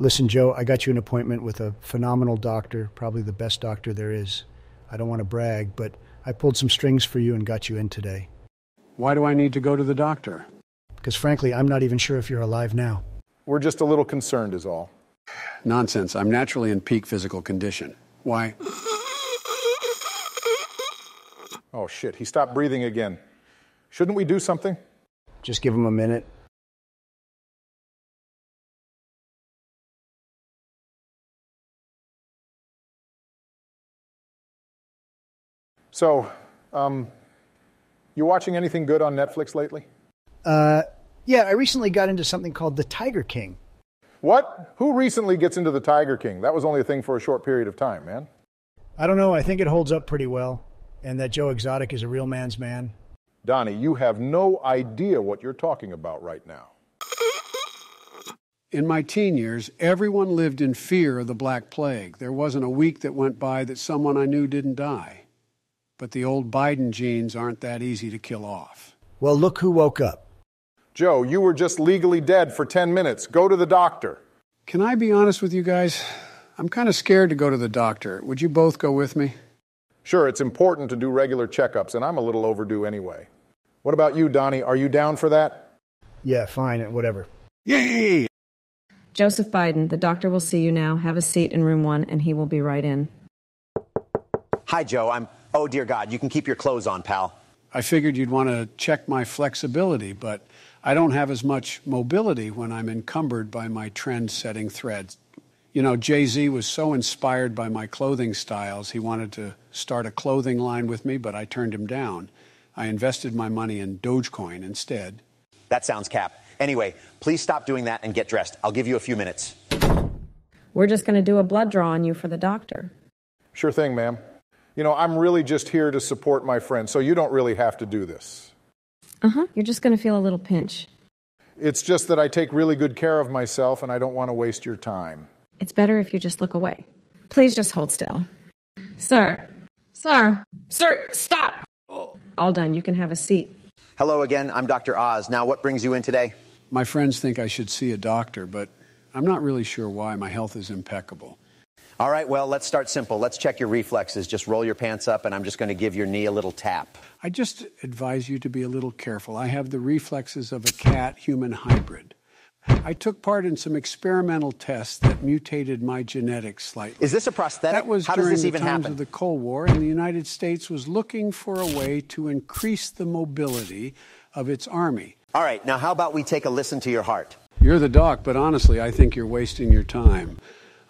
Listen, Joe, I got you an appointment with a phenomenal doctor, probably the best doctor there is. I don't want to brag, but I pulled some strings for you and got you in today. Why do I need to go to the doctor? Because frankly, I'm not even sure if you're alive now. We're just a little concerned is all. Nonsense. I'm naturally in peak physical condition. Why? Oh, shit. He stopped breathing again. Shouldn't we do something? Just give him a minute. So, you watching anything good on Netflix lately? Yeah, I recently got into something called The Tiger King. What? Who recently gets into The Tiger King? That was only a thing for a short period of time, man. I don't know. I think it holds up pretty well. And that Joe Exotic is a real man's man. Donnie, you have no idea what you're talking about right now. In my teen years, everyone lived in fear of the Black Plague. There wasn't a week that went by that someone I knew didn't die. But the old Biden genes aren't that easy to kill off. Well, look who woke up. Joe, you were just legally dead for 10 minutes. Go to the doctor. Can I be honest with you guys? I'm kind of scared to go to the doctor. Would you both go with me? Sure, it's important to do regular checkups, and I'm a little overdue anyway. What about you, Donnie? Are you down for that? Yeah, fine, whatever. Yay! Joseph Biden, the doctor will see you now. Have a seat in room 1, and he will be right in. Hi, Joe. Oh, dear God, you can keep your clothes on, pal. I figured you'd want to check my flexibility, but I don't have as much mobility when I'm encumbered by my trend-setting threads. You know, Jay-Z was so inspired by my clothing styles, he wanted to start a clothing line with me, but I turned him down. I invested my money in Dogecoin instead. That sounds cap. Anyway, please stop doing that and get dressed. I'll give you a few minutes. We're just going to do a blood draw on you for the doctor. Sure thing, ma'am. You know, I'm really just here to support my friend, so you don't really have to do this. You're just going to feel a little pinch. It's just that I take really good care of myself, and I don't want to waste your time. It's better if you just look away. Please just hold still. Sir, stop! All done. You can have a seat. Hello again. I'm Dr. Oz. Now, what brings you in today? My friends think I should see a doctor, but I'm not really sure why. My health is impeccable. All right, well, let's start simple. Let's check your reflexes. Just roll your pants up, and I'm just going to give your knee a little tap. I just advise you to be a little careful. I have the reflexes of a cat-human hybrid. I took part in some experimental tests that mutated my genetics slightly. Is this a prosthetic? That was How does during this the even times happen? of the Cold War, and the United States was looking for a way to increase the mobility of its army. All right, now how about we take a listen to your heart? You're the doc, but honestly, I think you're wasting your time.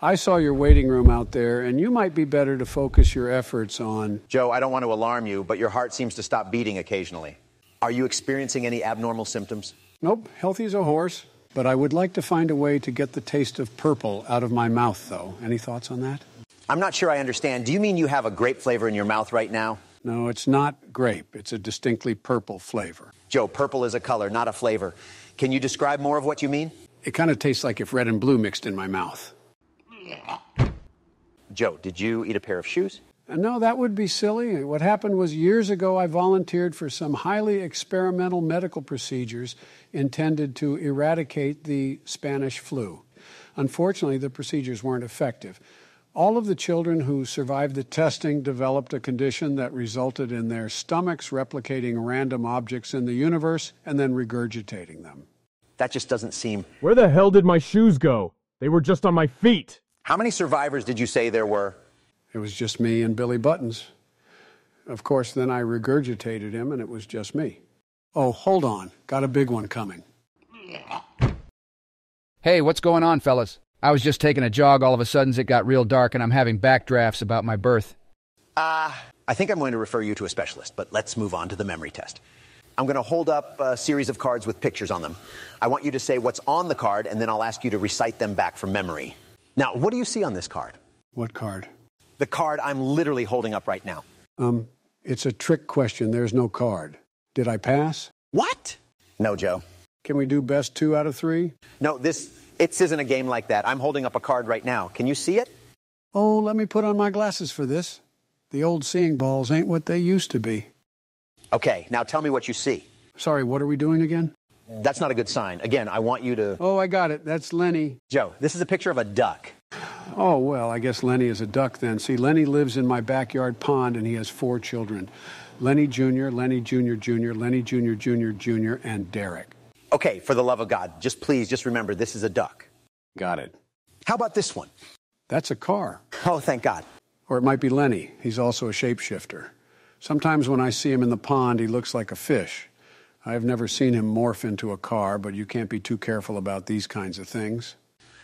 I saw your waiting room out there, and you might be better to focus your efforts on... Joe, I don't want to alarm you, but your heart seems to stop beating occasionally. Are you experiencing any abnormal symptoms? Nope, healthy as a horse. But I would like to find a way to get the taste of purple out of my mouth, though. Any thoughts on that? I'm not sure I understand. Do you mean you have a grape flavor in your mouth right now? No, it's not grape. It's a distinctly purple flavor. Joe, purple is a color, not a flavor. Can you describe more of what you mean? It kind of tastes like if red and blue mixed in my mouth. Joe, did you eat a pair of shoes? No, that would be silly. What happened was years ago I volunteered for some highly experimental medical procedures intended to eradicate the Spanish flu. Unfortunately, the procedures weren't effective. All of the children who survived the testing developed a condition that resulted in their stomachs replicating random objects in the universe and then regurgitating them. That just doesn't seem... Where the hell did my shoes go? They were just on my feet. How many survivors did you say there were? It was just me and Billy Buttons. Of course, then I regurgitated him, and it was just me. Oh, hold on. Got a big one coming. Hey, what's going on, fellas? I was just taking a jog. All of a sudden it got real dark, and I'm having backdrafts about my birth. I think I'm going to refer you to a specialist, but let's move on to the memory test. I'm going to hold up a series of cards with pictures on them. I want you to say what's on the card, and then I'll ask you to recite them back from memory. Now, what do you see on this card? What card? The card I'm literally holding up right now. It's a trick question. There's no card. Did I pass? What? No, Joe. Can we do best 2 out of 3? No, this isn't a game like that. I'm holding up a card right now. Can you see it? Oh, let me put on my glasses for this. The old seeing balls ain't what they used to be. Okay, now tell me what you see. Sorry, what are we doing again? That's not a good sign. Again, I want you to... Oh, I got it. That's Lenny. Joe, this is a picture of a duck. Oh, well, I guess Lenny is a duck then. See, Lenny lives in my backyard pond, and he has 4 children. Lenny Jr., Lenny Jr. Jr., Lenny Jr. Jr. Jr., and Derek. Okay, for the love of God, please remember, this is a duck. Got it. How about this one? That's a car. Oh, thank God. Or it might be Lenny. He's also a shapeshifter. Sometimes when I see him in the pond, he looks like a fish. I've never seen him morph into a car, but you can't be too careful about these kinds of things.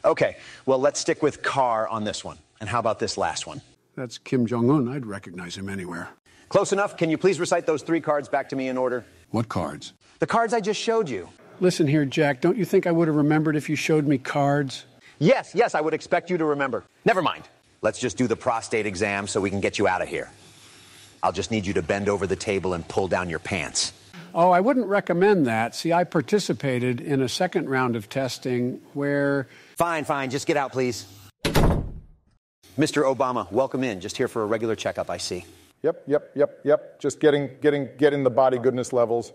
Okay, well, let's stick with car on this one. And how about this last one? That's Kim Jong-un. I'd recognize him anywhere. Close enough. Can you please recite those 3 cards back to me in order? What cards? The cards I just showed you. Listen here, Jack. Don't you think I would have remembered if you showed me cards? Yes, I would expect you to remember. Never mind. Let's just do the prostate exam so we can get you out of here. I'll just need you to bend over the table and pull down your pants. Oh, I wouldn't recommend that. See, I participated in a second round of testing where... Fine. Just get out, please. Mr. Obama, welcome in. Just here for a regular checkup, I see. Yep. Just getting the body goodness levels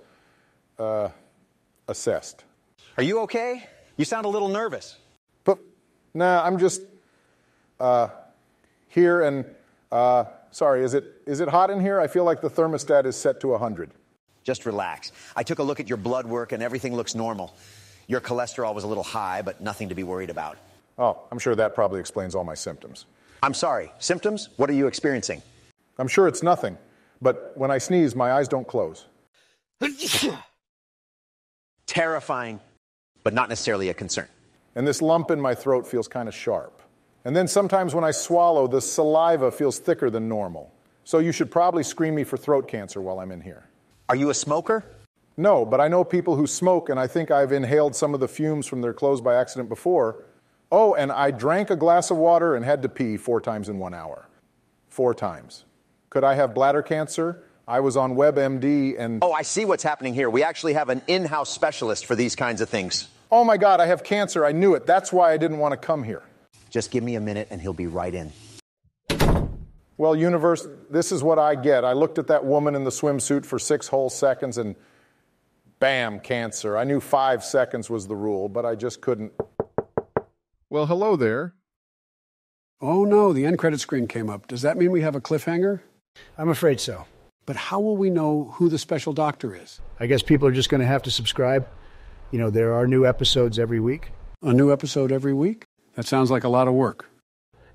assessed. Are you okay? You sound a little nervous. But, nah, I'm just here and, sorry, is it hot in here? I feel like the thermostat is set to 100. Just relax. I took a look at your blood work and everything looks normal. Your cholesterol was a little high, but nothing to be worried about. Oh, I'm sure that probably explains all my symptoms. I'm sorry. Symptoms? What are you experiencing? I'm sure it's nothing, but when I sneeze, my eyes don't close. Terrifying, but not necessarily a concern. And this lump in my throat feels kind of sharp. And then sometimes when I swallow, the saliva feels thicker than normal. So you should probably screen me for throat cancer while I'm in here. Are you a smoker? No, but I know people who smoke, and I think I've inhaled some of the fumes from their clothes by accident before. Oh, and I drank a glass of water and had to pee 4 times in 1 hour. 4 times. Could I have bladder cancer? I was on WebMD and... Oh, I see what's happening here. We actually have an in-house specialist for these kinds of things. Oh my God, I have cancer. I knew it. That's why I didn't want to come here. Just give me a minute and he'll be right in. Well, universe, this is what I get. I looked at that woman in the swimsuit for 6 whole seconds and bam, cancer. I knew 5 seconds was the rule, but I just couldn't. Well, hello there. Oh, no, the end credit screen came up. Does that mean we have a cliffhanger? I'm afraid so. But how will we know who the special doctor is? I guess people are just going to have to subscribe. You know, there are new episodes every week. A new episode every week? That sounds like a lot of work.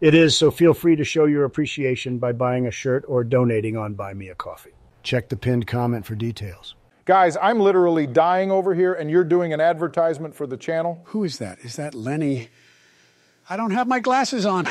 It is, so feel free to show your appreciation by buying a shirt or donating on Buy Me a Coffee. Check the pinned comment for details. Guys, I'm literally dying over here, and you're doing an advertisement for the channel? Who is that? Is that Lenny? I don't have my glasses on.